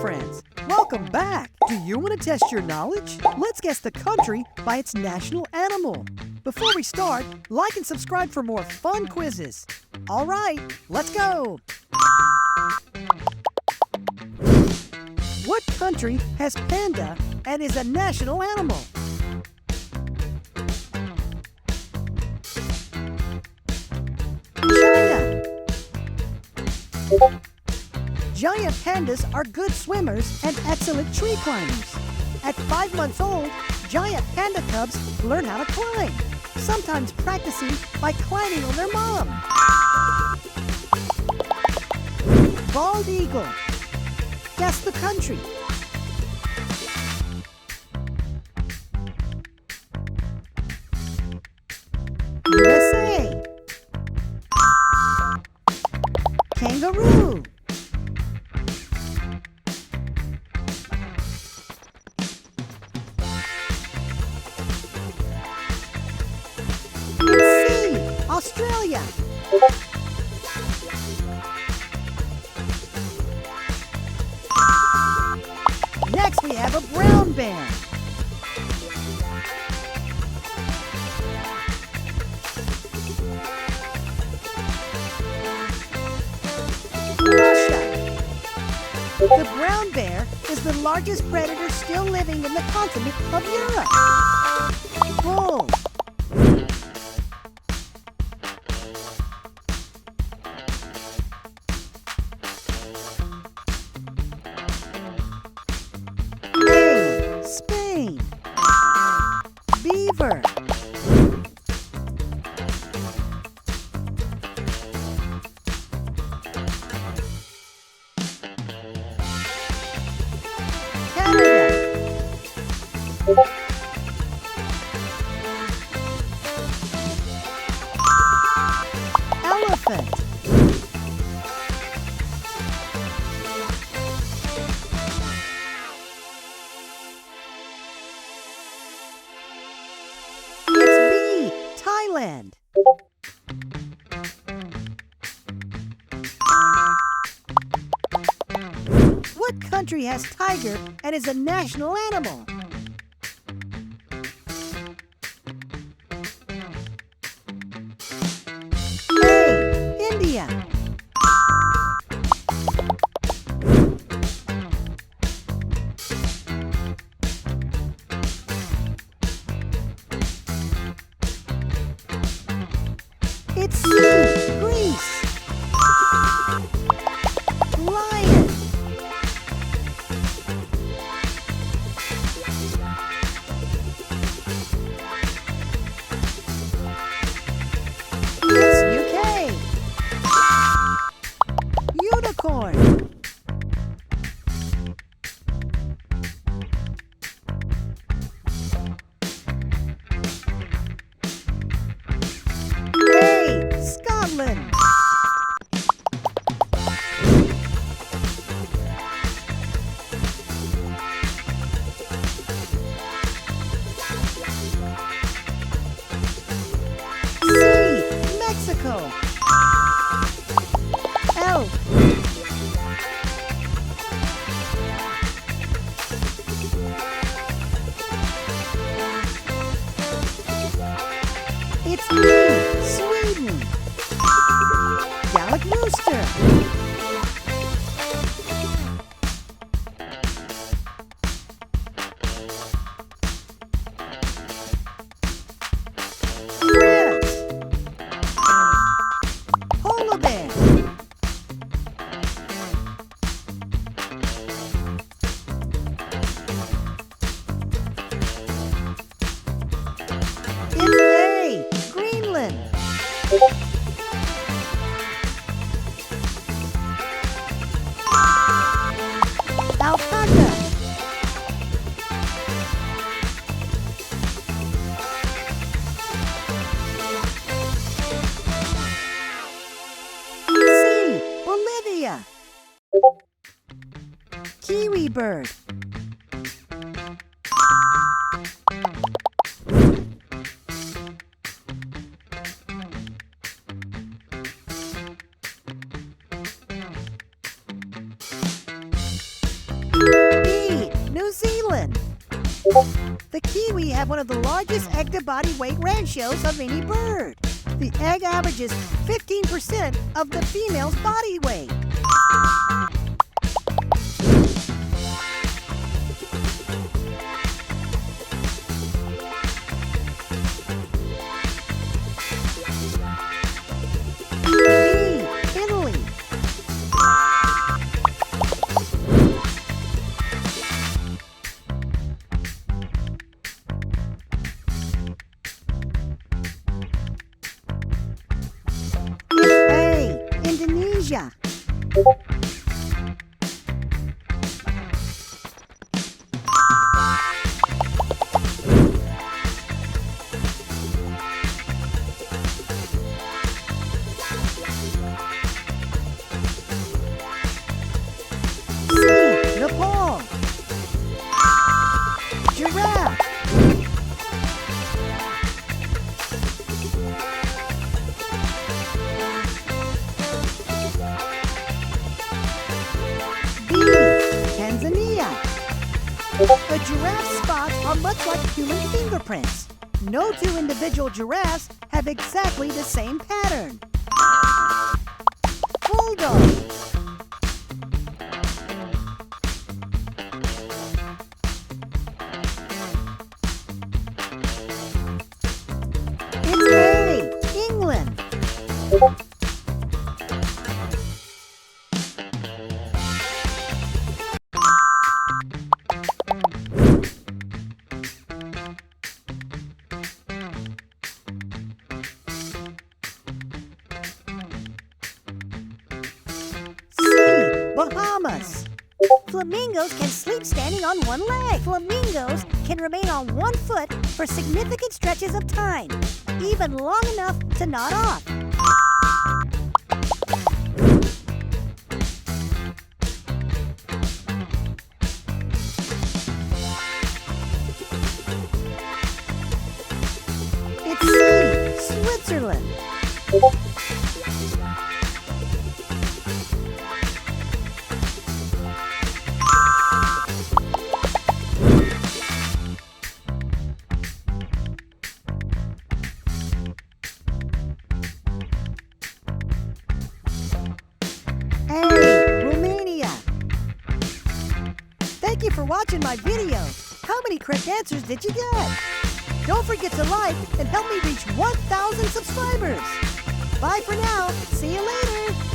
friends! Welcome back! Do you want to test your knowledge? Let's guess the country by its national animal. Before we start, like and subscribe for more fun quizzes. All right, let's go! What country has panda and is a national animal? China. Giant pandas are good swimmers and excellent tree climbers. At 5 months old, giant panda cubs learn how to climb, sometimes practicing by climbing on their mom. Bald eagle. Guess the country. USA. Kangaroo. It's C. Australia. Next we have a brown bear. Russia. The brown bear is the largest predator still living in the continent of Europe. Bull. A. Spain. Beaver. Canada. Elephant. It's B. Thailand. What country has tiger and is a national animal? A. India. It's C. Greece. Lion. It's UK. Unicorn. A. Scotland. C. Mexico. Elk. It's B. Sweden. Gallic rooster. France. Polar bear. It's A. Greenland. Alpaca. C. Bolivia. Kiwi bird. The kiwi have one of the largest egg-to-body weight ratios of any bird. The egg averages 15% of the female's body weight. B. Italy. A. Indonesia. C. Nepal. Giraffe. B. Tanzania. The giraffe spots are much like human fingerprints. No two individual giraffes have exactly the same pattern. Bulldog. It's A. England. C. Bahamas. Flamingos can sleep standing on one leg. Flamingos can remain on one foot for significant stretches of time, even long enough to nod off. It's C. Switzerland. A. Romania. Thank you for watching my video. How many correct answers did you get? Don't forget to like and help me reach 1,000 subscribers. Bye for now. See you later.